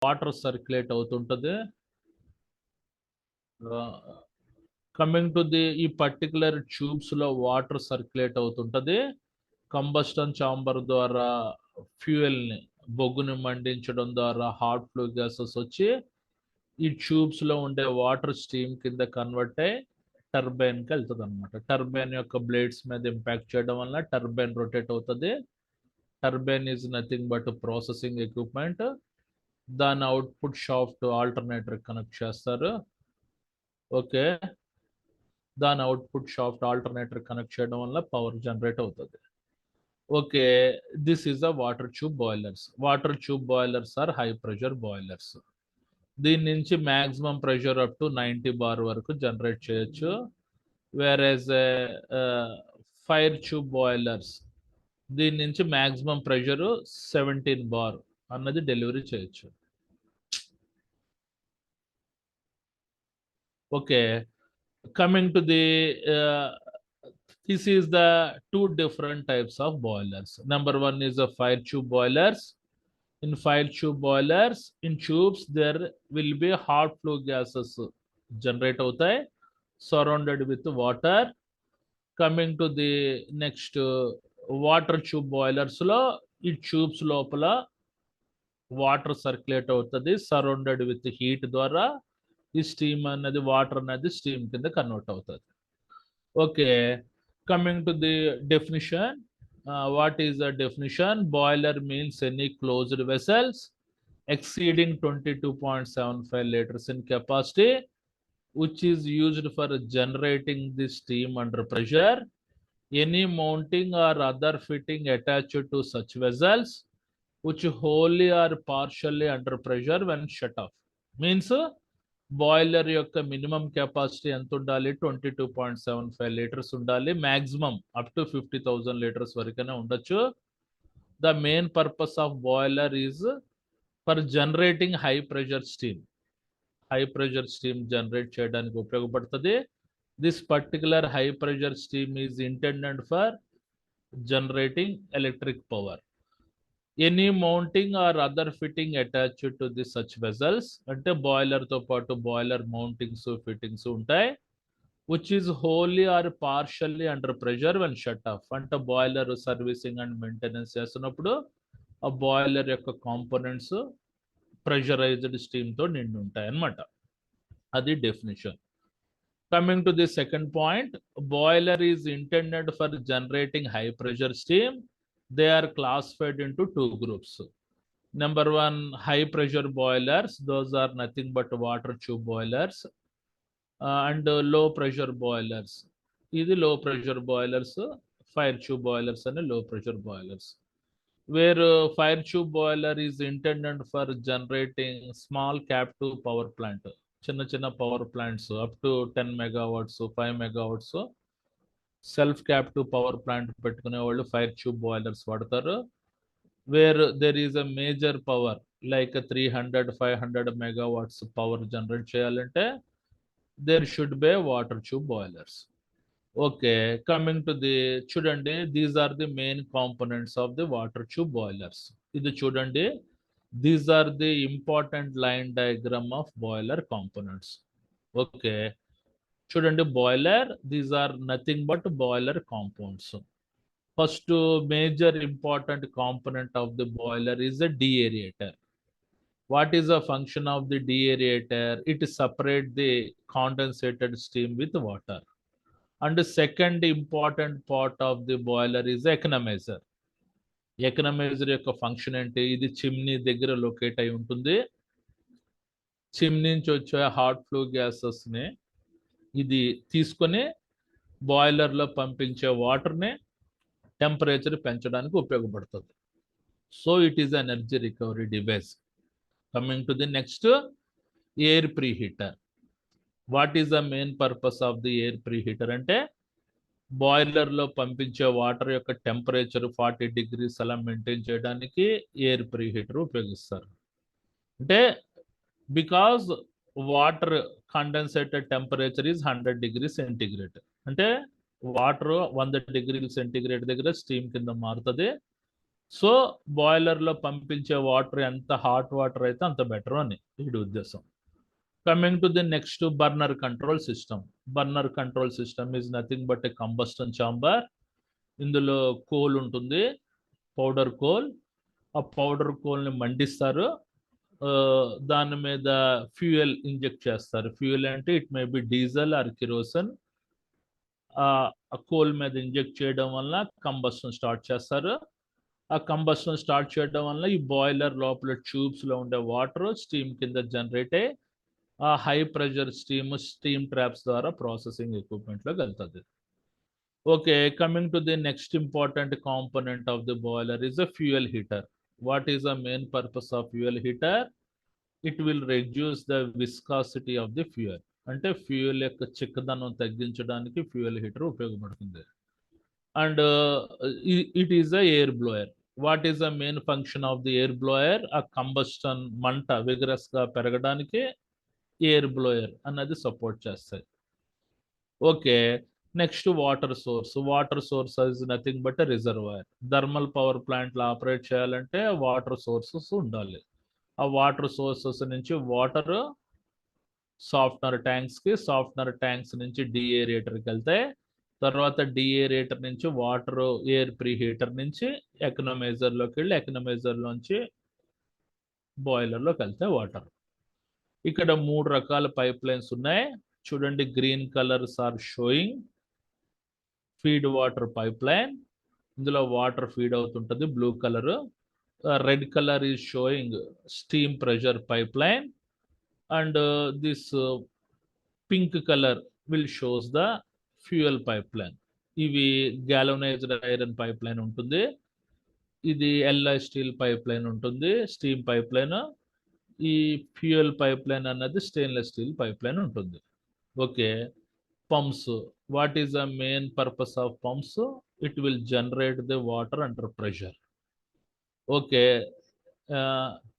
Water circulate అవుతుంటది. Coming to the ఈ particular tubes లో వాటర్ సర్క్యులేట్ అవుతుంటది. కంబస్టన్ చాంబర్ ద్వారా ఫ్యూయల్ ని బొగ్గుని మండించడం ద్వారా హాట్ ఫ్లూ గ్యాసెస్ వచ్చి ఈ ట్యూబ్స్ లో ఉండే వాటర్ స్టీమ్ కింద కన్వర్ట్ అయ్యి టర్బైన్ కి వెళ్తుంది అనమాట. టర్బైన్ యొక్క బ్లేడ్స్ మీద ఇంపాక్ట్ చేయడం వల్ల టర్బైన్ రొటేట్ అవుతుంది. Turbine is nothing but processing equipment. దాని అవుట్పుట్ షాఫ్ట్ ఆల్టర్నేటర్ కనెక్ట్ చేస్తారు. ఓకే, దాని అవుట్పుట్ షాఫ్ట్ ఆల్టర్నేటర్ కనెక్ట్ చేయడం వల్ల పవర్ జనరేట్ అవుతుంది. Okay, this is the water tube boilers. Water tube boilers are high pressure boilers. దీని నుంచి maximum pressure up to 90 bar వరకు generate చేయొచ్చు. Whereas fire tube boilers దీని నుంచి మ్యాక్సిమం ప్రెషర్ 17 బార్ అన్నది డెలివరీ చేయొచ్చు. Okay, coming to the this is the two different types of boilers. Number one is a fire tube boilers. In fire tube boilers, in tubes there will be hot flow gases generate అవుతాయి surrounded with water. Coming to the next water tube boilers లో ఈ tubes లోపల water circulate అవుతుంది surrounded with heat ద్వారా. ఈ steam అనేది water అనేది steam కింద కన్వర్ట్ అవుతుంది. Okay, coming to the definition. What is the definition? Boiler means any closed vessels exceeding 22.75 liters in capacity which is used for generating the steam under pressure. Any mounting or other fitting attached to such vessels which wholly or partially under pressure when shut off. Means boiler యొక్క minimum capacity ఎంత ఉండాలి? 22.75 litres ఉండాలి. Maximum up to 50,000 litres వరకనే ఉండొచ్చు. The main purpose of boiler is for generating high pressure steam. High pressure steam generate చేయడానికి ఉపయోగపడుతుంది. This particular high pressure steam is intended for generating electric power. Any mounting or other fitting attached to the such vessels అంటే boiler తో పాటు boiler mountings fittings ఉంటాయి. Which is wholly are partially under pressure when shut off. అంటే boiler servicing and maintenance చేస్తున్నప్పుడు ఆ boiler యొక్క components pressurised steam తో నిండి ఉంటాయి అన్నమాట. అది definition. Coming to the second point, boiler is intended for generating high pressure steam. They are classified into two groups. Number one, high pressure boilers. Those are nothing but water tube boilers. And low pressure boilers. These low pressure boilers, fire tube boilers and low pressure boilers. Where fire tube boiler is intended for generating small captive power plant. Chinna power plants up to 10 megawatts, 5 megawatts. Self captive power plant పెట్టుకునే వాళ్ళు fire tube boilers వాడతారు. Where there is a major power like 300-500 megawatts power generate చేయాలంటే there should be water tube boilers. Okay, coming to the చూడండి, these are the main components of the water tube boilers. ఇది చూడండి, these are the important line diagram of boiler components. Okay, చూడండి, boiler, these are nothing but boiler compounds. First major important component of the boiler is the deaerator. What is the function of the deaerator? It separate the condensated steam with water. And the second important part of the boiler is economizer. Economiser యొక్క function ఏంటి? ఇది chimney దగ్గర locate అయి ఉంటుంది. Chimney నుంచి వచ్చే hot flue gases ని ఇది తీసుకొని బాయిలర్లో పంపించే వాటర్ని టెంపరేచర్ పెంచడానికి ఉపయోగపడుతుంది. So it is energy recovery device. Coming to the next, air preheater. What is the main purpose of the air preheater అంటే బాయిలర్లో పంపించే వాటర్ యొక్క టెంపరేచర్ 40 degrees అలా మెయింటైన్ చేయడానికి ఎయిర్ ప్రీహీటర్ ఉపయోగిస్తారు. అంటే because water condensated temperature is 100 degrees centigrade. అంటే water 100 degrees centigrade దగ్గర స్టీమ్ కింద మారుతుంది. సో బాయిలర్లో పంపించే వాటర్ ఎంత హాట్ వాటర్ అయితే అంత బెటర్ అని వీడి ఉద్దేశం. Coming to the next burner control system. Burner control system is nothing but a combustion chamber. ఇందులో కోల్ ఉంటుంది, పౌడర్ కోల్. ఆ పౌడర్ కోల్ని మండిస్తారు, దాని మీద ఫ్యూయల్ ఇంజెక్ట్ చేస్తారు. ఫ్యూయల్ అంటే it may be diesel or kerosene. ఆ కోల్ మీద ఇంజెక్ట్ చేయడం వల్ల కంబస్టన్ స్టార్ట్ చేస్తారు. ఆ కంబస్టన్ స్టార్ట్ చేయడం వల్ల ఈ బాయిలర్ లోపల ట్యూబ్స్లో ఉండే వాటర్ స్టీమ్ కింద జనరేట్ అయ్యి ఆ హై ప్రెషర్ స్టీమ్ ట్రాప్స్ ద్వారా ప్రాసెసింగ్ ఎక్విప్మెంట్లోకి వెళ్తుంది. Okay, coming to the next important component of the boiler is a fuel heater. What is the main purpose of fuel heater? It will reduce the viscosity of the fuel. అంటే fuel యొక్క చిక్కదనం తగ్గించడానికి fuel heater ఉపయోగపడుతుంది. And it is a air blower. What is the main function of the air blower? ఆ combustion మంట విగరస్గా పెరగడానికి air blower అన్నది support చేస్తాయి. Okay, next water source. Water source is nothing but reservoir. Thermal power ప్లాంట్లో operate చేయాలంటే water sources ఉండాలి. ఆ water sources నుంచి వాటర్ సాఫ్ట్నర్ ట్యాంక్స్కి, సాఫ్ట్నర్ ట్యాంక్స్ నుంచి డిఏరేటర్కి వెళ్తాయి. తర్వాత డిఏరేటర్ నుంచి వాటర్ ఎయిర్ ప్రీ హీటర్ నుంచి ఎకనమైజర్లోకి వెళ్ళి ఎకనమైజర్లోంచి బాయిలర్లోకి వెళ్తాయి వాటర్. ఇక్కడ 3 రకాల పైప్ లైన్స్ ఉన్నాయి చూడండి. Green colours are showing feed water pipe line. ఇందులో వాటర్ ఫీడ్ అవుతుంటుంది, blue colour. Red colour is showing steam pressure pipe line. And this pink colour will shows the fuel pipe line. ఇవి galvanised iron pipe line ఉంటుంది, ఇది alloy steel pipe line ఉంటుంది, steam pipe line. ఈ fuel pipe line అన్నది stainless steel pipe line ఉంటుంది. Okay, pumps. What is the main purpose of pumps? It will generate the water under pressure. Okay,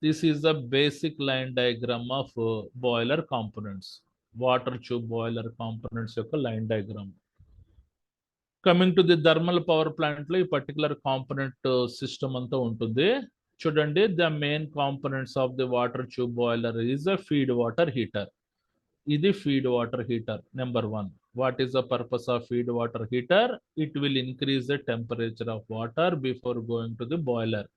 this is the basic line diagram of boiler components. Water tube boiler components యొక్క line diagram. Coming to the thermal power ప్లాంట్లో ఈ particular component system అంతా ఉంటుంది చూడండి. The main components of the water tube boiler is a feed water heater. ఇది feed water heater number 1. What is the purpose of feed water heater? It will increase the temperature of water before going to the boiler.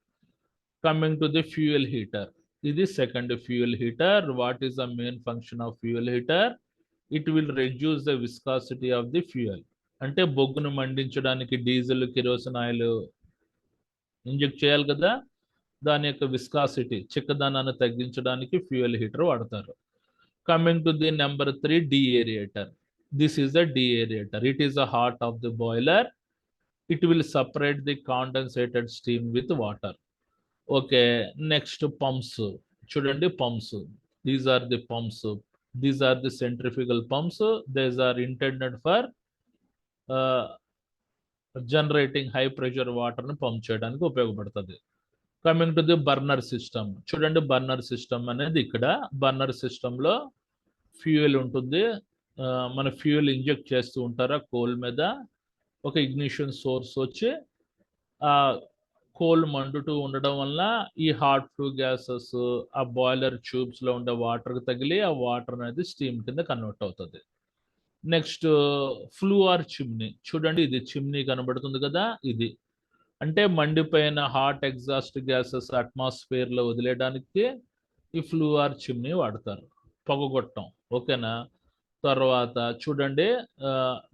Coming to the fuel heater, ఇది second fuel heater. What is the main function of fuel heater? It will reduce the viscosity of the fuel. అంటే బొగ్గును మండించడానికి diesel, kerosene oil inject చేయాలి కదా, దాని యొక్క viscosity చిక్కదనాన్ని తగ్గించడానికి ఫ్యూయల్ హీటర్ వాడతారు. Coming to the number 3, deaerator. This is a deaerator. It is a heart of the boiler. It will separate the condensated steam with water. Okay, next pumps. చూడండి pumps. These are the pumps. These are the centrifugal pumps. These are intended for generating high pressure water ని pump చేయడానికి ఉపయోగపడుతుంది. Coming to the burner system. చూడండి burner system అనేది ఇక్కడ burner సిస్టంలో fuel ఉంటుంది. మన ఫ్యూయల్ ఇంజెక్ట్ చేస్తూ ఉంటారు ఆ కోల్ మీద. ఒక ఇగ్నిషన్ సోర్స్ వచ్చి ఆ కోల్ మండుతూ ఉండడం వల్ల ఈ హాట్ ఫ్లూ గ్యాసెస్ ఆ బాయిలర్ ట్యూబ్స్లో ఉండే వాటర్కి తగిలి ఆ వాటర్ అనేది స్టీమ్ కింద కన్వర్ట్ అవుతుంది. Next flue or chimney. చూడండి ఇది చిమ్నీ కనబడుతుంది కదా, ఇది అంటే మండిపోయిన హాట్ ఎగ్జాస్ట్ గ్యాసెస్ అట్మాస్ఫియర్లో వదిలేయడానికి ఈ ఫ్లూ ఆర్ చిమ్నీ వాడతారు, పొగగొట్టం. ఓకేనా. తర్వాత చూడండి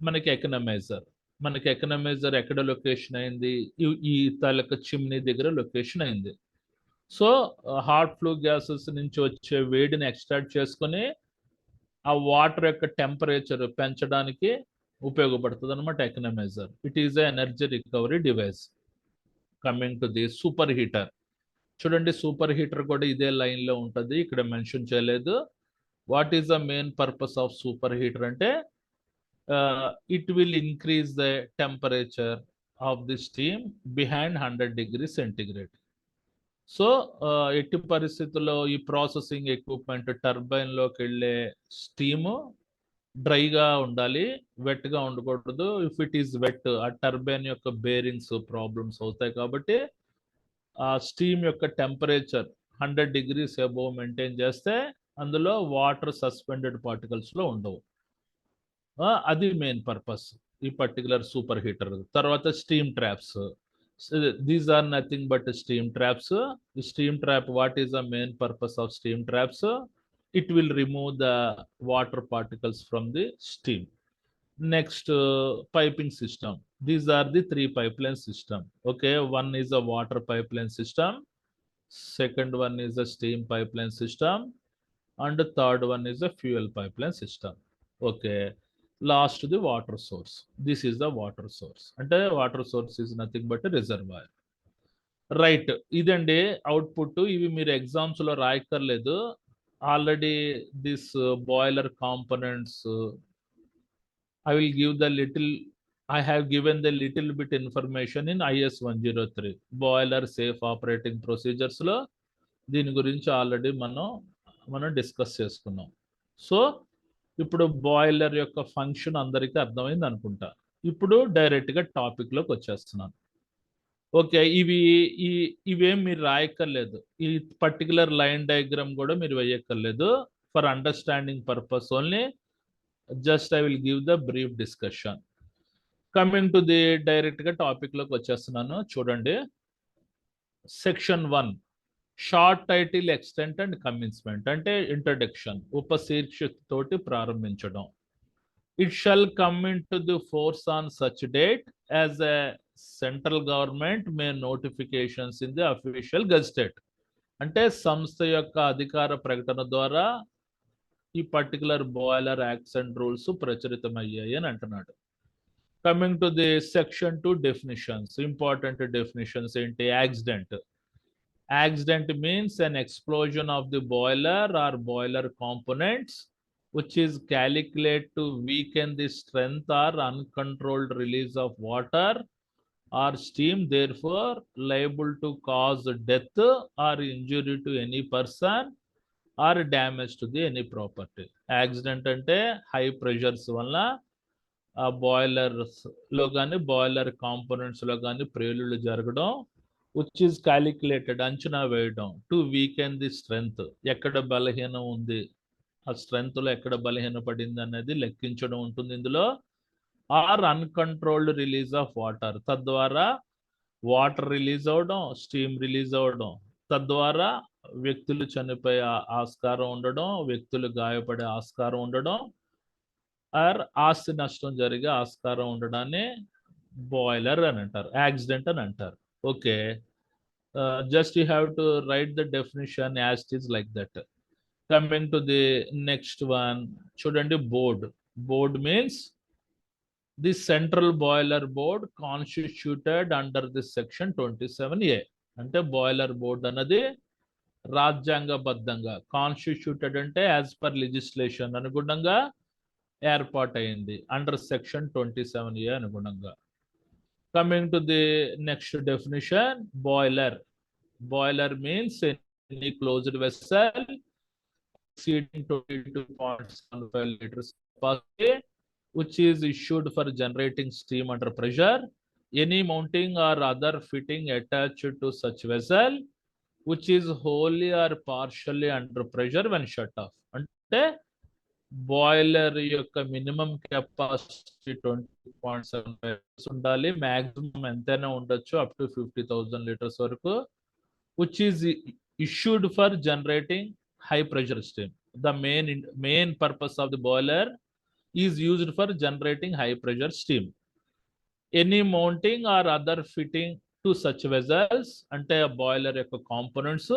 మనకి ఎకనమైజర్ ఎక్కడ లొకేషన్ అయింది? ఈ తాలూకా చిమ్నీ దగ్గర లొకేషన్ అయింది. సో హాట్ ఫ్లూ గ్యాసెస్ నుంచి వచ్చే వేడిని ఎక్స్ట్రాక్ట్ చేసుకొని ఆ వాటర్ యొక్క టెంపరేచర్ పెంచడానికి ఉపయోగపడుతుంది అనమాట economiser. It is energy recovery device. Coming to the super heater. చూడండి సూపర్ హీటర్ కూడా ఇదే లైన్లో ఉంటుంది, ఇక్కడ మెన్షన్ చేయలేదు. What is the main purpose of super heater అంటే it will increase the temperature of the steam behind 100 degrees centigrade. So ఎట్టి పరిస్థితుల్లో ఈ ప్రాసెసింగ్ ఎక్విప్మెంట్ టర్బైన్లోకి వెళ్ళే స్టీము డ్రైగా ఉండాలి, వెట్గా ఉండకూడదు. ఇఫ్ ఇట్ ఈస్ వెట్ ఆ టర్బైన్ యొక్క బేరింగ్స్ ప్రాబ్లమ్స్ అవుతాయి. కాబట్టి స్టీమ్ యొక్క టెంపరేచర్ 100 degrees అబోవ్ మెయింటైన్ చేస్తే అందులో వాటర్ సస్పెండెడ్ పార్టికల్స్లో ఉండవు. అది మెయిన్ పర్పస్ ఈ పర్టికులర్ సూపర్ హీటర్. తర్వాత steam traps. These are nothing but steam traps. Steam trap, what is the main purpose of steam traps? It will remove the water particles from the steam. Next, piping system. These are the 3 pipeline system. Okay, one is a water pipeline system, second one is a steam pipeline system, and the third one is a fuel pipeline system. Okay, last the water source. This is the water source. And the water source is nothing but a reservoir. Right, ఇదండి output. ఇవి మీరు exams లో రాయక్కర్లేదు. Already this boiler components I have given the little bit information in IS 103 boiler safe operating procedures లో దీని గురించి already మనం discuss చేసుకున్నాం. సో ఇప్పుడు బాయిలర్ యొక్క ఫంక్షన్ అందరికీ అర్థమైంది అనుకుంటా. ఇప్పుడు డైరెక్ట్ గా టాపిక్ లోకి వచ్చేస్తున్నాను. ఓకే, ఇవేం మీరు రాయక్కర్లేదు. ఈ పర్టికులర్ లైన్ డయాగ్రామ్ కూడా మీరు వేయక్కర్లేదు. For understanding purpose only just I will give the brief discussion. Coming to the direct గా టాపిక్ లోకి వచ్చేస్తున్నాను. చూడండి, section 1 short title extent and commencement అంటే ఇంట్రడక్షన్, ఉపశీర్షిక తోటి ప్రారంభించడం. It shall come into the force on such date as a central government may notifications in the official gazette. అంటే సంస్థ యొక్క అధికార ప్రకటన ద్వారా ఈ particular boiler acts and rules ప్రచురితమయ్యాయి అని అంటున్నాడు. Coming to the section 2 definitions. Important definitions ఏంటి? Accident. Accident means an explosion of the boiler or boiler components which is calculated to weaken the strength or uncontrolled release of water or steam, therefore liable to cause death or injury to any person or damage to the any property. Accident అంటే high pressures వల్ల ఆ boilers లో కానీ boiler components లో కానీ ప్రేలుళ్ళు జరగడం, which is calculated అంచనా వేయడం, టు వీకెన్ ది స్ట్రెంగ్త్, ఎక్కడ బలహీనం ఉంది, ఆ స్ట్రెంగ్త్ లో ఎక్కడ బలహీన పడింది అనేది లెక్కించడం ఉంటుంది ఇందులో. Or uncontrolled release of water, తద్వారా వాటర్ రిలీజ్ అవడం, స్టీమ్ రిలీజ్ అవడం, తద్వారా వ్యక్తులు చనిపోయే ఆస్కారం ఉండడం, వ్యక్తులు గాయపడే ఆస్కారం ఉండడం, ఆర్ ఆస్తి నష్టం జరిగే ఆస్కారం ఉండడాన్ని బాయిలర్ అని అంటారు, యాక్సిడెంట్ అని అంటారు. Okay, just you have to write the definition as it is like that. Coming to the next one, చూడండి, board. Board means the central boiler board constituted under this section 27A. అంటే boiler board అన్నది రాజ్యాంగబద్ధంగా, constituted అంటే as per legislation అనుగుణంగా ఏర్పాటైంది under section 27A అనుగుణంగా. Coming to the next definition, boiler. Boiler means any closed vessel exceeding 22.75 liters capacity, which is issued for generating steam under pressure. Any mounting or other fitting attached to such vessel, which is wholly or partially under pressure when shut off. అంటే boiler యొక్క minimum capacity 20.75 ఉండాలి, maximum ఎంతైనా ఉండొచ్చు, up to 50,000 litres వరకు, which is issued for generating high pressure steam. The main purpose of the boiler is used for generating high pressure steam. Any mounting or other fitting to such vessels అంటే boiler యొక్క components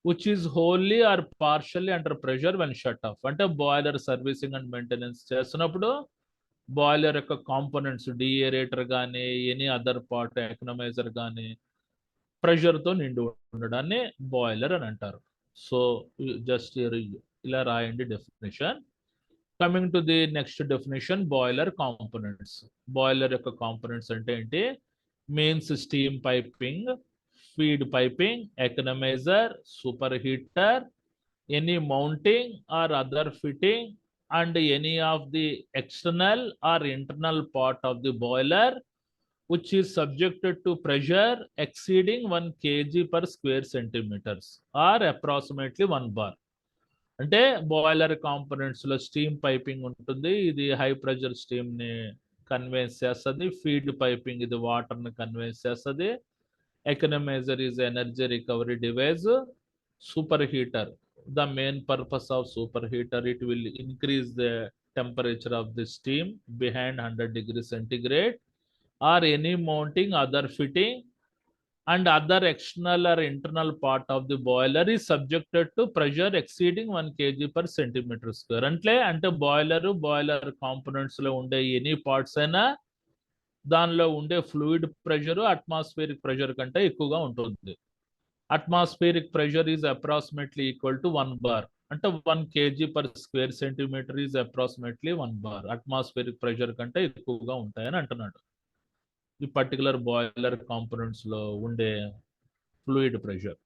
which is wholly or partially under pressure when shut off. అంటే boiler servicing and maintenance చేస్తున్నప్పుడు boiler యొక్క components, డిఏరేటర్ కానీ any other part, economiser కానీ ప్రెషర్తో నిండి ఉండడాన్ని boiler అని అంటారు. సో జస్ట్ ఇలా రాయండి definition. Coming to the next definition, boiler components. Boiler యొక్క కాంపోనెంట్స్ అంటే ఏంటి? Means steam piping, feed piping, economizer, superheater, any mounting or other fitting, and any of the external or internal part of the boiler which is subjected to pressure exceeding 1 kg per square centimeters or approximately 1 bar. అంటే boiler components లో steam piping ఉంటుంది, ఇది high pressure steam ని కన్వేన్స్ చేస్తుంది. Feed piping ఇది water ని కన్వేన్స్ చేస్తుంది. Economiser is energy recovery device. Super heater, the main purpose of superheater, it will increase the temperature of the steam behind 100 degrees centigrade or any mounting other fitting and other external or internal part of the boiler is subjected to pressure exceeding 1 kg per centimeter square. అంటే boiler components లో ఉండే any parts అయినా దానిలో ఉండే fluid pressure atmospheric pressure కంటే ఎక్కువగా ఉంటుంది. Atmospheric pressure is approximately equal to 1 bar. అంటే 1 kg per square centimeter is approximately 1 bar. Atmospheric pressure కంటే ఎక్కువగా ఉంటాయని అంటున్నాడు. ఈ పర్టికులర్ బాయిలర్ కాంపోనెంట్స్ లో ఉండే fluid pressure.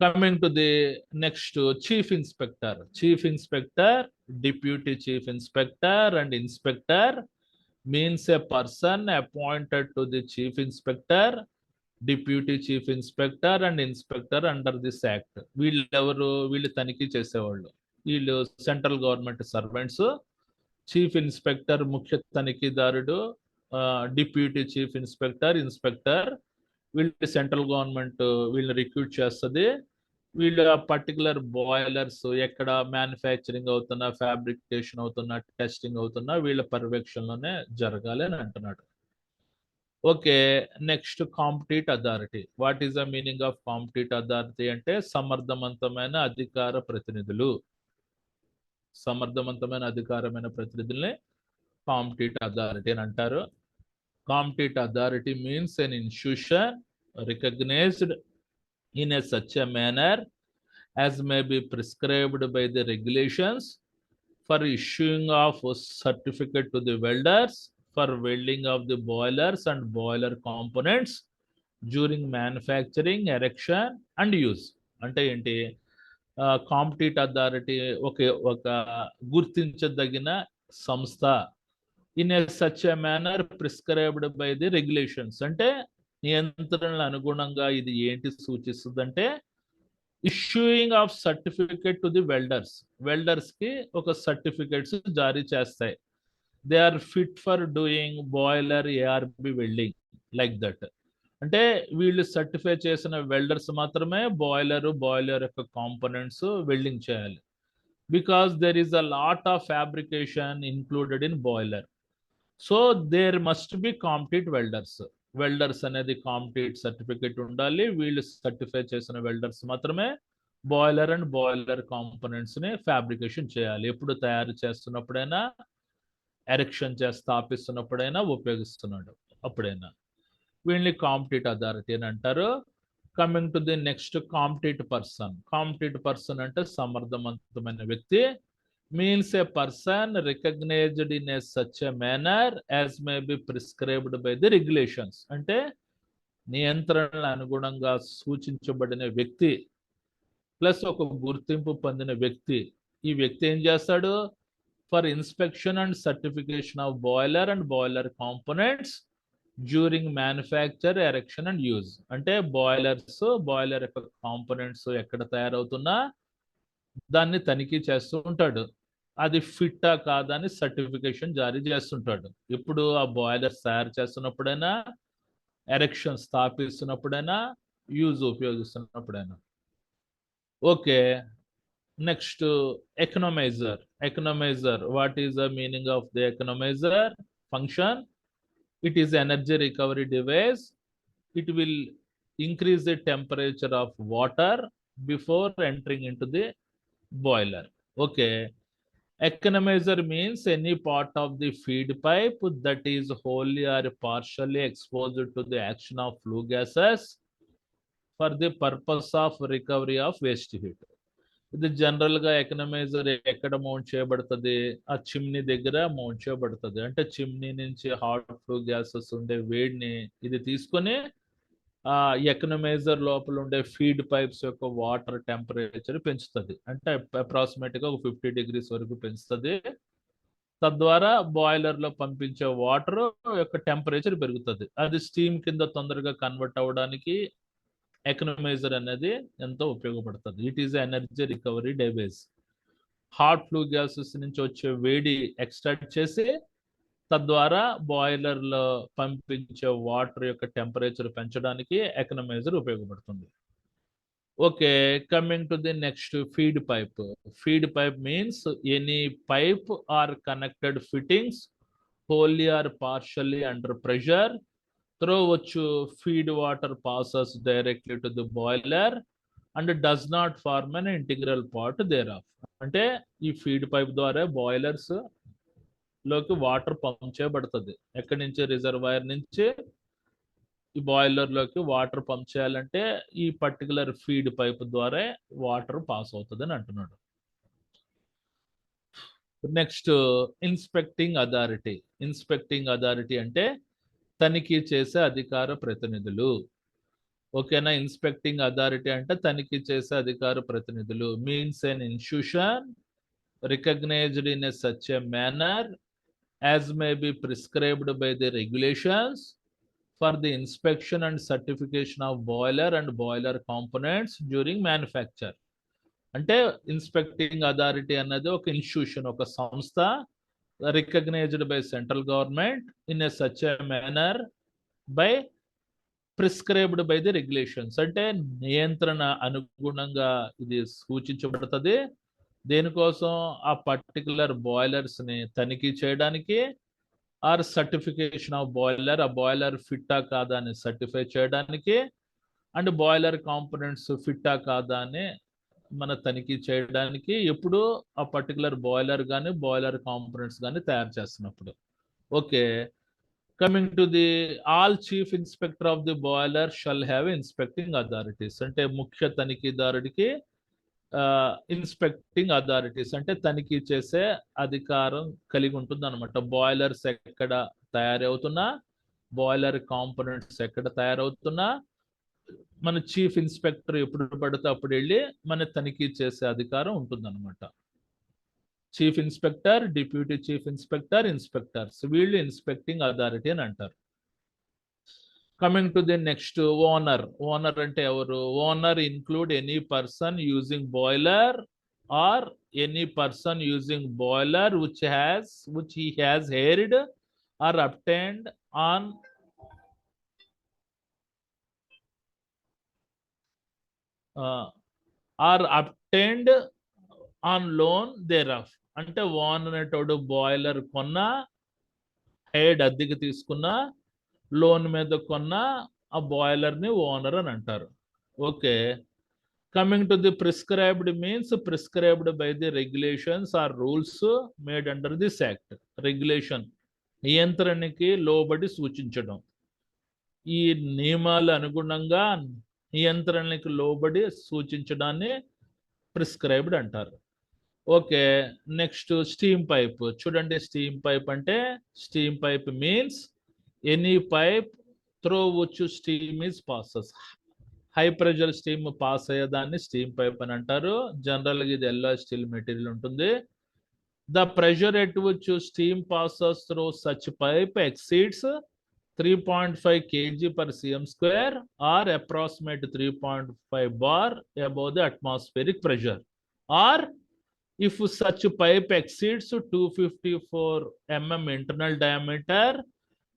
Coming to the next, chief inspector. Chief inspector, deputy chief inspector and inspector means a person appointed to the chief inspector, deputy chief inspector and inspector under this act. వీళ్ళు తనిఖీ చేసేవాళ్ళు. వీళ్ళు central government servants. Chief inspector ముఖ్య తనిఖీదారుడు, deputy chief inspector వీళ్ళు central government వీళ్ళని recruit చేస్తుంది. వీళ్ళు particular boilers ఎక్కడ మ్యానుఫ్యాక్చరింగ్ అవుతున్నా, ఫ్యాబ్రికేషన్ అవుతున్నా, టెస్టింగ్ అవుతున్నా వీళ్ళ పర్యవేక్షణలోనే జరగాలి అని అంటున్నాడు. Okay, next compete authority. What is the meaning of compete authority అంటే సమర్థవంతమైన అధికార ప్రతినిధులు. సమర్థవంతమైన అధికారమైన ప్రతినిధుల్ని కాంపిటీట్ అథారిటీ అని అంటారు. Competent authority means an institution recognised in a such a manner as may be prescribed by the regulations for issuing of certificate to the welders for welding of the boilers and boiler components during manufacturing, erection and use. అంటే ఏంటి, compete authority ఒక గుర్తించదగిన సంస్థ. In a such a manner prescribed by the regulations, అంటే నియంత్రణల అనుగుణంగా ఇది ఏంటి సూచిస్తుందంటే issuing of certificate to the welders కి ఒక సర్టిఫికేట్స్ జారీ చేస్తాయి. They are fit for doing boiler ARB welding like that. అంటే వీళ్ళు సర్టిఫై చేసిన వెల్డర్స్ మాత్రమే బాయిలర్ యొక్క కాంపోనెంట్స్ వెల్డింగ్ చేయాలి. Because there is a lot of fabrication included in boiler. So there must be competent welders అనేది competent certificate ఉండాలి. వీళ్ళు certify చేసిన వెల్డర్స్ మాత్రమే బాయిలర్ కాంపోనెంట్స్ ని ఫ్యాబ్రికేషన్ చేయాలి. ఎప్పుడు తయారు చేస్తున్నప్పుడైనా, ఎరెక్షన్ స్థాపిస్తున్నప్పుడైనా, ఉపయోగిస్తున్నాడు అప్పుడైనా. వీళ్ళని కాంపిటీట్ అథారిటీ అని అంటారు. Coming to the next, compete person అంటే సమర్థవంతమైన వ్యక్తి. means a person recognized in a such a manner as may be prescribed by the regulations. అంటే నియంత్రణల అనుగుణంగా సూచించబడిన వ్యక్తి ప్లస్ ఒక గుర్తింపు పొందిన వ్యక్తి. ఈ వ్యక్తి ఏం చేస్తాడు, for inspection and certification of boiler components during manufacture, erection and use. అంటే బాయిలర్ యొక్క కాంపోనెంట్స్ ఎక్కడ తయారవుతున్నా దాన్ని తనిఖీ చేస్తూ ఉంటాడు. అది ఫిట్టా కాదా అని సర్టిఫికేషన్ జారీ చేస్తుంటాడు. ఇప్పుడు ఆ బాయిలర్స్ తయారు చేస్తున్నప్పుడైనా, ఎరెక్షన్ స్థాపిస్తున్నప్పుడైనా, యూజ్ ఉపయోగిస్తున్నప్పుడైనా. Okay, next economiser. What is the meaning of the economiser function? It is energy recovery device. It will increase the temperature of water before entering into the boiler. Okay, economizer means any part of the feed pipe that is wholly or partially exposed to the action of flue gases for the purpose of recovery of waste heat. ఇది general గా economiser ఎక్కడ mount చేయబడుతుంది, ఆ chimney దగ్గర mount చేయబడుతుంది. అంటే chimney నుంచి hot flue gases ఉండే వేడిని ఇది తీసుకొని ఎకనమైజర్ లోపల ఉండే ఫీడ్ పైప్స్ యొక్క వాటర్ టెంపరేచర్ పెంచుతుంది. అంటే అప్రాక్సిమేట్ గా ఒక 50 degrees వరకు పెంచుతుంది. తద్వారా బాయిలర్లో పంపించే వాటర్ యొక్క టెంపరేచర్ పెరుగుతుంది. అది స్టీమ్ కింద తొందరగా కన్వర్ట్ అవ్వడానికి ఎకనమైజర్ అనేది ఎంతో ఉపయోగపడుతుంది. It is energy recovery device. Hot flue gases నుంచి వచ్చే వేడి ఎక్స్ట్రాక్ట్ చేసి తద్వారా బాయిలర్లో పంపించే వాటర్ యొక్క టెంపరేచర్ పెంచడానికి ఎకనమైజర్ ఉపయోగపడుతుంది. Okay, coming to the next, feed pipe. Feed pipe means any pipe or connected fittings wholly or partially under pressure through which feed water passes directly to the boiler and does not form an integral part thereof. అంటే ఈ feed pipe ద్వారా boilers లోకి water pump చేయబడుతుంది. ఎక్కడి నుంచి? Reservoir నుంచి ఈ boiler లోకి వాటర్ పంప్ చేయాలంటే ఈ పర్టికులర్ ఫీడ్ పైప్ ద్వారా వాటర్ పాస్ అవుతుంది అని అంటున్నాడు. Next, inspecting authority. Inspecting authority అంటే తనిఖీ చేసే అధికార ప్రతినిధులు. ఓకేనా? ఇన్స్పెక్టింగ్ అథారిటీ అంటే తనిఖీ చేసే అధికార ప్రతినిధులు. Means an institution recognised in a such a manner as may be prescribed by the regulations for the inspection and certification of boiler and boiler components during manufacture. అంటే ఇన్స్పెక్టింగ్ అథారిటీ అన్నది ఒక institution, ఒక సంస్థ, recognised by central government in a such a manner by prescribed by the regulations. అంటే నియంత్రణ అనుగుణంగా ఇది సూచించబడుతుంది. దేనికోసం? ఆ పర్టికులర్ బాయిలర్స్ ని తనిఖీ చేయడానికి, ఆర్ సర్టిఫికేషన్ ఆఫ్ బాయిలర్, ఆ బాయిలర్ ఫిట్టా కాదా అని సర్టిఫై చేయడానికి, అండ్ బాయిలర్ కాంపోనెంట్స్ ఫిట్టా కాదా అని మన తనిఖీ చేయడానికి, ఎప్పుడు ఆ పర్టికులర్ బాయిలర్ కానీ బాయిలర్ కాంపోనెంట్స్ కానీ తయారు చేస్తున్నప్పుడు. Okay, coming to the all chief inspector of the boiler shall have inspecting authorities. అంటే ముఖ్య తనిఖీదారుడికి ఇన్స్పెక్టింగ్ అథారిటీస్ అంటే తనిఖీ చేసే అధికారం కలిగి ఉంటుంది అనమాట. బాయిలర్స్ ఎక్కడ తయారవుతున్నా, బాయిలర్ కాంపోనెంట్స్ ఎక్కడ తయారవుతున్నా మన చీఫ్ ఇన్స్పెక్టర్ ఎప్పుడు పడితే అప్పుడు వెళ్ళి మన తనిఖీ చేసే అధికారం ఉంటుంది అనమాట. Chief inspector, deputy chief inspector, inspectors, వీళ్ళు ఇన్స్పెక్టింగ్ అథారిటీ అని అంటారు. Coming to the next, owner. Owner అంటే ఎవరు? Owner include any person using boiler or any person using boiler which he has hired or obtained on or obtained on loan thereof. అంటే owner అనేటోడు boiler కొన్నా, hired అద్దెకి తీసుకున్నా, loan మీద కొన్న ఆ బాయిలర్ ని ఓనర్ అని అంటారు. Okay, coming to the prescribed means prescribed by the regulations or rules made under this act. Regulation నియంత్రణకి లోబడి సూచించడం. ఈ నియమాల అనుగుణంగా నియంత్రణకి లోబడి సూచించడాన్ని ప్రిస్క్రైబ్డ్ అంటారు. Okay, next steam pipe. చూడండి, స్టీమ్ పైప్ అంటే steam pipe means any pipe through which steam is passes. High pressure steam pass అయ్యేదాన్ని స్టీమ్ పైప్ అని అంటారు. జనరల్గా ఇది ఎల్లో స్టీల్ మెటీరియల్ ఉంటుంది. The pressure at which steam passes through such pipe exceeds 3.5 kg per cm square or approximate 3.5 bar above the atmospheric pressure, or if such pipe exceeds 254 mm internal diameter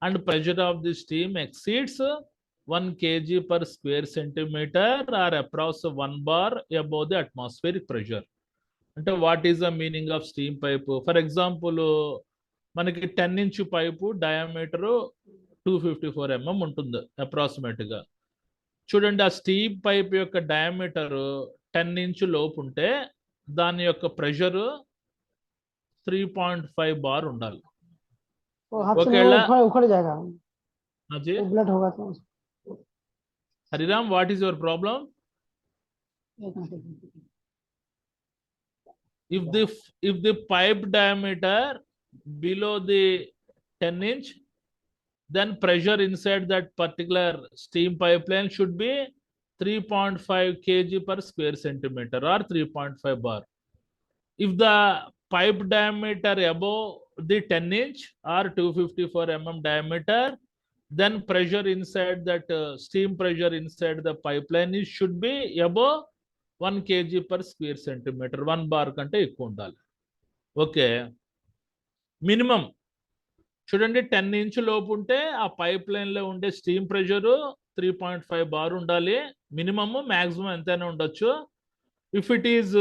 and pressure of the steam exceeds 1 kg per square centimeter or approximately 1 bar above the atmospheric pressure. అంటే what is the meaning of steam pipe? For example మనకి 10 inch pipe diameter 254 mm ఉంటుంది approximate గా. చూడండి, ఆ steam pipe యొక్క diameter 10 inch లోపు ఉంటే దాని యొక్క ప్రెషర్ 3.5 బార్ ఉండాలి. Hariram, what is your problem? if the pipe diameter below the 10 inch, then pressure inside that particular steam pipeline should be 3.5 kg per square centimeter or 3.5 bar. If the pipe diameter above the 10 inch or 254 mm diameter, then pressure inside that steam pressure inside the pipeline is should be above 1 kg per square centimeter. 1 bar కంటే ఎక్కువ ఉండాలి. Okay, minimum చూడండి 10 inch లోపు ఉంటే ఆ pipe line లో ఉండే steam pressure 3.5 bar ఉండాలి మినిమమ్. మాక్సిమం ఎంతైనా ఉండొచ్చు. If it is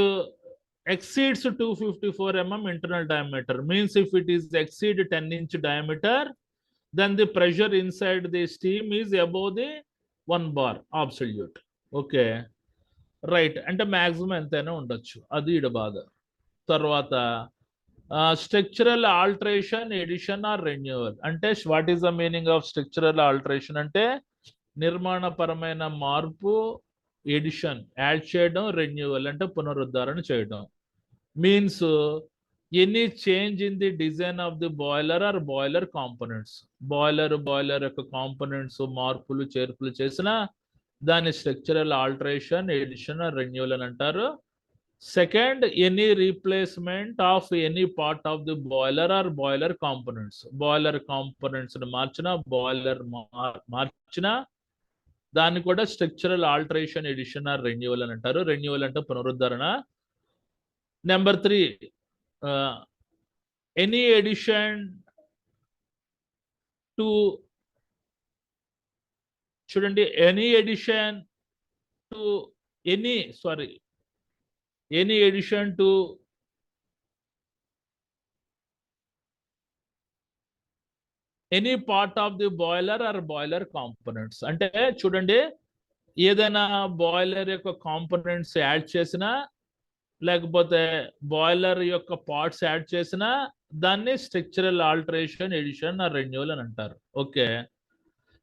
exceeds 254 mm internal diameter, means if it is exceed 10 inch diameter, then the pressure inside the steam is above the 1 bar absolute. Okay right, అంటే maximum ఎంతైనా ఉండొచ్చు, అది ఇడ బాధ. తర్వాత structural alteration, addition or renewal. అంటే what is the meaning of structural alteration అంటే నిర్మాణపరమైన మార్పు, ఎడిషన్ యాడ్ చేయడం, రెన్యూవల్ అంటే పునరుద్ధరణ చేయడం. Means any change in the design of the boiler or boiler components. Boiler యొక్క కాంపోనెంట్స్ మార్పులు చేర్పులు చేసిన దాని structural alteration, addition or renewal అని అంటారు. Second, any replacement of any part of the boiler or boiler components. Boiler components మార్చిన, boiler మార్చిన దాన్ని కూడా structural alteration, addition or renewal అని అంటారు. రెన్యూవల్ అంటే పునరుద్ధరణ. నెంబర్ 3, ఎనీ ఎడిషన్ టు, చూడండి, any addition to any addition to any part of the boiler or boiler components. అంటే చూడండి, ఏదైనా బాయిలర్ యొక్క కాంపోనెంట్స్ యాడ్ చేసినా లేకపోతే బాయిలర్ యొక్క పార్ట్స్ యాడ్ చేసినా దాన్ని structural alteration, addition or renewal అని అంటారు. ఓకే,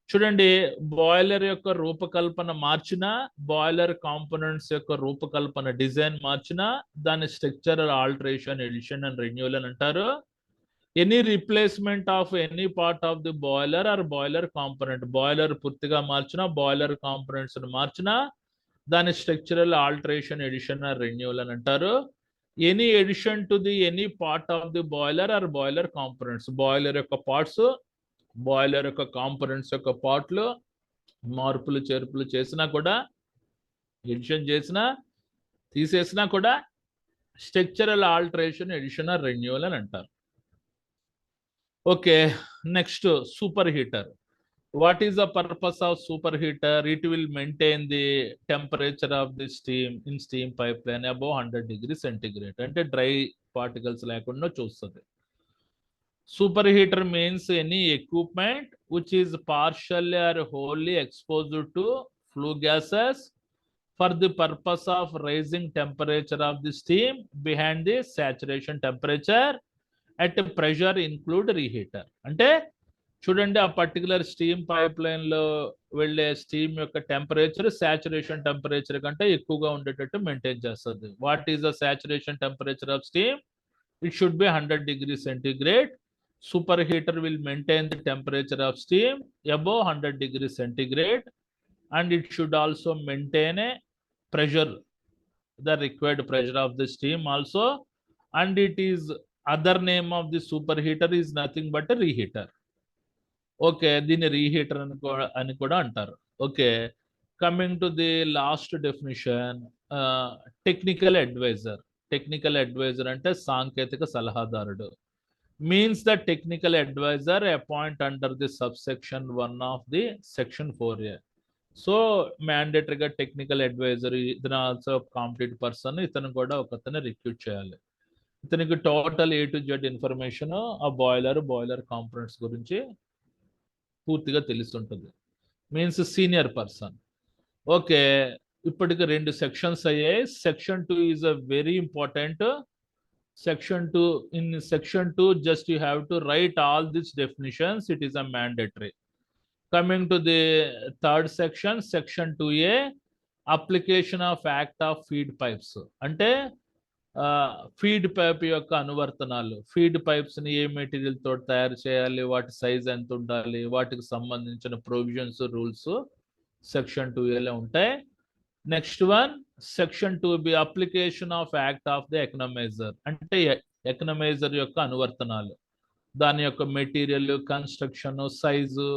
చూడండి, బాయిలర్ యొక్క రూపకల్పన మార్చినా, బాయిలర్ కాంపోనెంట్స్ యొక్క రూపకల్పన డిజైన్ మార్చినా దాన్ని structural alteration, addition and renewal అని అంటారు. Any replacement of any part of the boiler or boiler component, boiler పూర్తిగా మార్చినా, బాయిలర్ కాంపోనెంట్స్ మార్చినా దాని structural alteration, addition or renewal అని అంటారు. Any addition to the any part of the boiler or boiler components, boiler యొక్క parts, boiler యొక్క components యొక్క పార్ట్లు మార్పులు చేర్పులు చేసినా కూడా, ఎడిషన్ చేసినా తీసేసినా కూడా structural alteration, addition or renewal అని అంటారు. Okay, next super heater. What is the purpose of superheater? It will maintain the temperature of the steam in steam pipeline above 100 degrees centigrade. అంటే డ్రై పార్టికల్స్ లేకుండా చూస్తుంది. Superheater means any equipment which is partially or wholly exposed to flue gases for the purpose of raising temperature of the steam behind the saturation temperature at pressure include reheater. అంటే చూడండి, ఆ particular steam pipe line లో వెళ్ళే steam యొక్క temperature saturation temperature కంటే ఎక్కువగా ఉండేటట్టు maintain చేస్తుంది. What is the saturation temperature of steam? It should be 100 degrees centigrade. Super heater will maintain the temperature of steam above 100 degrees centigrade and it should also maintain a pressure, the required pressure of the steam also, and it is other name of the superheater is nothing but a reheater. Okay, దీన్ని reheater అని కూడా అంటారు. Okay, coming to the last definition, technical advisor. Technical advisor అంటే సాంకేతిక సలహాదారుడు. Means the technical adviser appoint under the subsection 1 of the section 4A. So మ్యాండేటరీగా technical adviser ఇతను also competent person, ఇతను కూడా ఒకతను రిక్రూట్ చేయాలి. ఇతనికి total A to Z information ఆ బాయిలర్ కాంపోనెంట్స్ గురించి పూర్తిగా తెలుస్తుంటుంది. Means senior person. ఓకే, ఇప్పటికి 2 సెక్షన్స్ అయ్యాయి. Section 2 is a very important. Section 2, in section 2 just you have to write all these definitions. It is a mandatory. Coming to the third section, section 2A, application of act of feed pipes. అంటే feed pipe యొక్క అనువర్తనాలు. Feed pipes ని ఏ material తోటి తయారు చేయాలి, వాటి size ఎంత ఉండాలి, వాటికి సంబంధించిన ప్రొవిజన్స్, రూల్స్ సెక్షన్ 2A ఉంటాయి. Next one, section 2B, application of act of the economiser. అంటే ఎకనమైజర్ యొక్క అనువర్తనాలు. దాని యొక్క మెటీరియల్, కన్స్ట్రక్షన్, సైజు,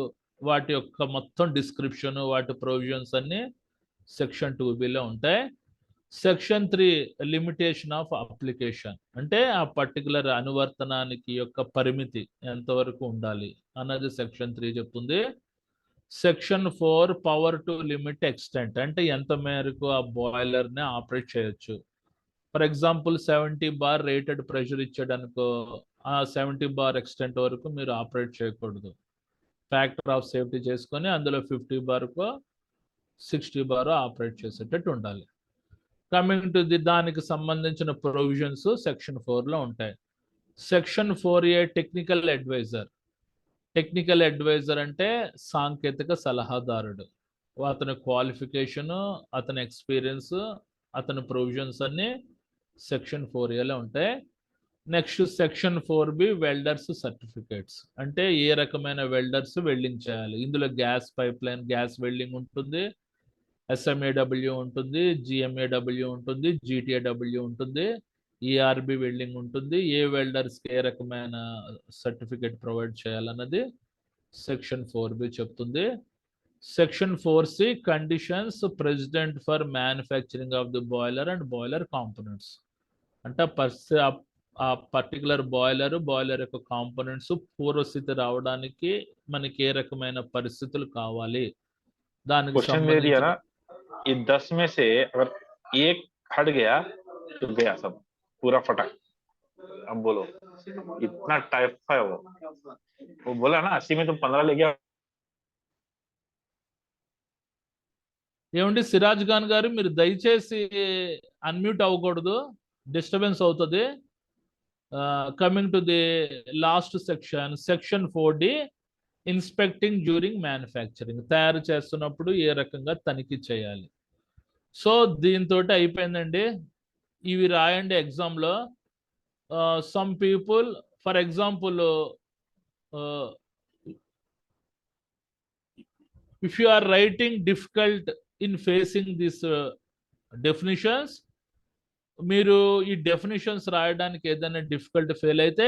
వాటి యొక్క మొత్తం డిస్క్రిప్షన్, వాటి ప్రొవిజన్స్ అన్ని సెక్షన్ 2బిలో ఉంటాయి. సెక్షన్ 3 లిమిటేషన్ ఆఫ్ అప్లికేషన్, అంటే ఆ పర్టికులర్ అనువర్తనానికి యొక్క పరిమితి ఎంతవరకు ఉండాలి అన్నది సెక్షన్ 3 చెప్తుంది. Section 4 power to limit extent, అంటే ఎంత మేరకు ఆ బాయిలర్ని ఆపరేట్ చేయొచ్చు. For example 70 bar rated pressure ఇచ్చాడు అనుకో, ఆ 70 బార్ ఎక్స్టెంట్ వరకు మీరు ఆపరేట్ చేయకూడదు. ఫ్యాక్టర్ ఆఫ్ సేఫ్టీ చేసుకొని అందులో 50 బార్కో 60 బార్ ఆపరేట్ చేసేటట్టు ఉండాలి. కమింగ్ టు దానికి సంబంధించిన ప్రొవిజన్స్ సెక్షన్ 4లో ఉంటాయి. Section 4A technical advisor. Technical advisor అంటే సాంకేతిక సలహాదారుడు. అతని క్వాలిఫికేషను, అతని ఎక్స్పీరియన్స్, అతని ప్రొవిజన్స్ అన్ని సెక్షన్ 4Aలో ఉంటాయి. Next section 4B welders certificates, అంటే ఏ రకమైన వెల్డర్స్ వెల్డింగ్ చేయాలి. ఇందులో gas pipe line, gas welding ఉంటుంది, SMAW ఉంటుంది, GMAW ఉంటుంది, GTAW ఉంటుంది, ERB వెల్డింగ్ ఉంటుంది. ఏ వెల్డర్స్కి ఏ రకమైన సర్టిఫికేట్ ప్రొవైడ్ చేయాలన్నది సెక్షన్ 4B చెప్తుంది. Section 4C conditions president for manufacturing of the boiler and boiler components, అంటే ఆ పర్టికులర్ బాయిలర్ యొక్క కాంపోనెంట్స్ పూర్వస్థితి రావడానికి మనకి ఏ రకమైన పరిస్థితులు కావాలి దానికి సంబంధించిన. ये 10 में से अगर एक हट गया तो गया सब, पूरा फटा. अब बोलो, इतना टाइप है वो बोला ना 80 में तुम 15 ले गया. ఏమండి సిరాజ్ ఖాన్ గారు, మీరు దయచేసి అన్మ్యూట్ అవ్వకూడదు, డిస్టర్బెన్స్ అవుతుంది. Coming to the last section, section 4D inspecting during manufacturing, తయారు చేస్తున్నప్పుడు ఏ రకంగా తనిఖీ చేయాలి. సో దీంతో అయిపోయిందండి. ఇవి రాయండి ఎగ్జామ్లో. Some people, for example, if you are writing difficult in facing these definitions, మీరు ఈ డెఫినిషన్స్ రాయడానికి ఏదైనా డిఫికల్ట్ ఫెయిల్ అయితే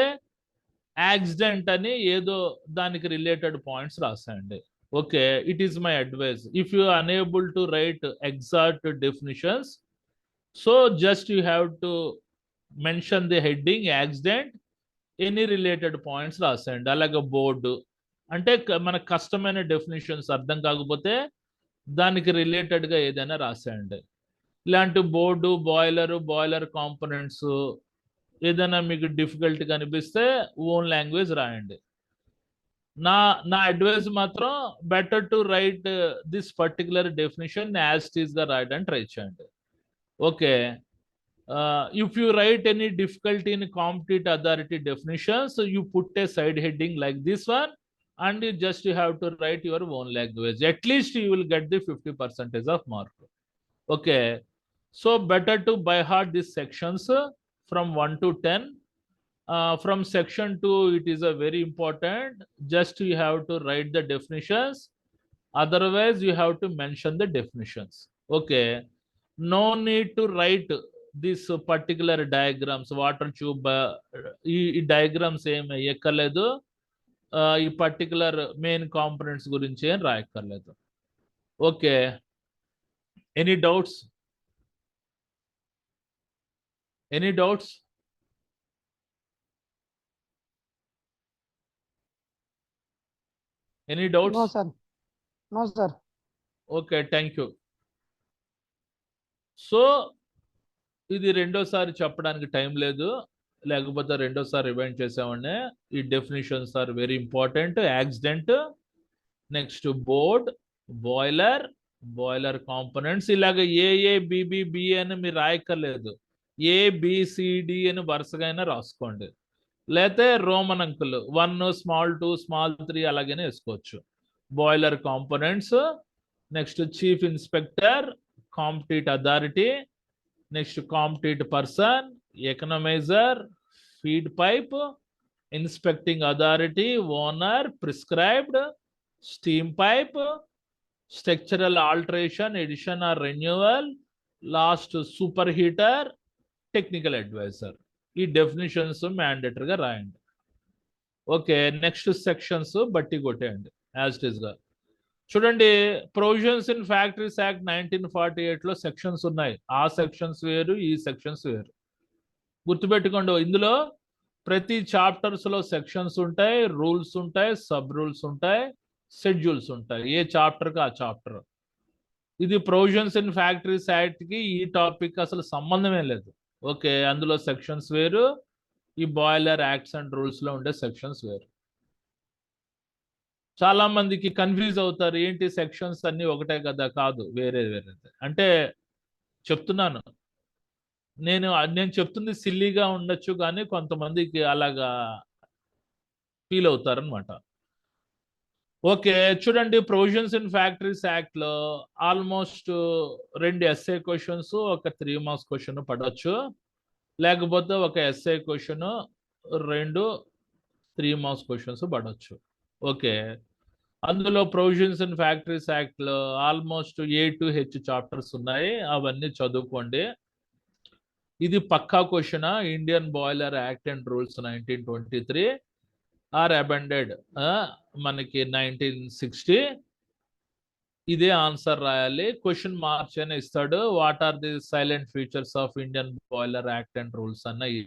యాక్సిడెంట్ అని ఏదో దానికి రిలేటెడ్ పాయింట్స్ రాసేయండి. Okay, it is my advice. If you unable to write exact definitions, so just you have to mention the heading accident, any related points రాసేయండి. అలాగే బోర్డు, అంటే మనకు కష్టమైన డెఫినిషన్స్ అర్థం కాకపోతే దానికి రిలేటెడ్గా ఏదైనా రాసేయండి. ఇలాంటి బోర్డు, బాయిలర్ కాంపోనెంట్స్ ఏదైనా మీకు డిఫికల్ట్గా అనిపిస్తే ఓన్ లాంగ్వేజ్ రాయండి. నా అడ్వైస్ మాత్రం better to write this particular definition as it ఈస్గా రాయడానికి ట్రై చేయండి. Okay, if you write any difficulty in competent authority definitions, so you put a side heading like this one, and you have to write your own language. At least you will get the 50% of mark. Okay, so better to by heart these sections from 1 to 10. From section 2 it is a very important, just you have to write the definitions, otherwise you have to mention the definitions. Okay, no need to write this particular diagrams, water tube, ఈ diagrams ఏమి ఎక్కర్లేదు, ఈ particular main components గురించి ఏం రాయక్కర్లేదు. Okay, any doubts? Any doubts? Any doubts? No sir, no sir. Okay, thank you. So ఇది రెండోసారి చెప్పడానికి టైం లేదు, లేకపోతే రెండోసారి రివైండ్ చేసామంటే. ఈ definitions are very important. Accident, next board, boiler components, ఇలాగ ఏఏబిబిబి అని మీరు రాయక్కర్లేదు, ఏబిసిడి అని వరుసగా అయినా రాసుకోండి, లేకపోతే రోమన్ అంకులు 1 స్మాల్ 2 స్మాల్ 3 అలాగనే వేసుకోవచ్చు. Boiler components, next chief inspector, competent authority, next competent person, economiser, feed pipe, inspecting authority, owner, prescribed, steam pipe, structural alteration, addition or renewal, last super heater, technical advisor. ఈ definitions మ్యాండేటరీగా రాయండి. Okay, next sections బట్టి కొట్టేయండి as it is గా. చూడండి, provisions in factories act 1948 లో sections ఉన్నాయి. ఆ సెక్షన్స్ వేరు, ఈ సెక్షన్స్ వేరు. గుర్తుపెట్టుకోండి, ఇందులో ప్రతి చాప్టర్స్ లో సెక్షన్స్ ఉంటాయి, రూల్స్ ఉంటాయి, సబ్ రూల్స్ ఉంటాయి, షెడ్యూల్స్ ఉంటాయి. ఏ చాప్టర్ కి ఆ చాప్టర్. ఇది ప్రొవిజన్స్ ఇన్ ఫ్యాక్టరీస్ యాక్ట్ కి ఈ టాపిక్ అసలు సంబంధమే లేదు. ఓకే, అందులో సెక్షన్స్ వేరు, ఈ బాయిలర్ యాక్ట్స్ అండ్ రూల్స్ లో ఉండే సెక్షన్స్ వేరు. చాలా మందికి కన్ఫ్యూజ్ అవుతారు, ఏంటి సెక్షన్స్ అన్ని ఒకటే కదా? కాదు, వేరే వేరే. అంటే చెప్తున్నాను, నేను చెప్తుంది సిల్లీగా ఉండొచ్చు, కానీ కొంతమందికి అలాగా ఫీల్ అవుతారనమాట. ఓకే, చూడండి, ప్రొవిజన్స్ ఇన్ ఫ్యాక్టరీస్ యాక్ట్ లో ఆల్మోస్ట్ 2 ఎస్ఏ క్వశ్చన్స్, ఒక 3 మార్క్స్ క్వశ్చన్ పడవచ్చు, లేకపోతే ఒక ఎస్ఏ క్వశ్చన్, 2 3 మార్క్స్ క్వశ్చన్స్ పడవచ్చు. ఓకే, అందులో ప్రొవిజన్స్ ఇన్ ఫ్యాక్టరీస్ యాక్ట్ లో almost A to H chapters ఉన్నాయి, అవన్నీ చదువుకోండి. ఇది పక్కా question. Indian boiler act and rules 1923 are amended మనకి 1960. ఇదే ఆన్సర్ రాయాలి. క్వశ్చన్ మార్చ్ అని ఇస్తాడు, what are the salient features of Indian boiler act and rules అన్న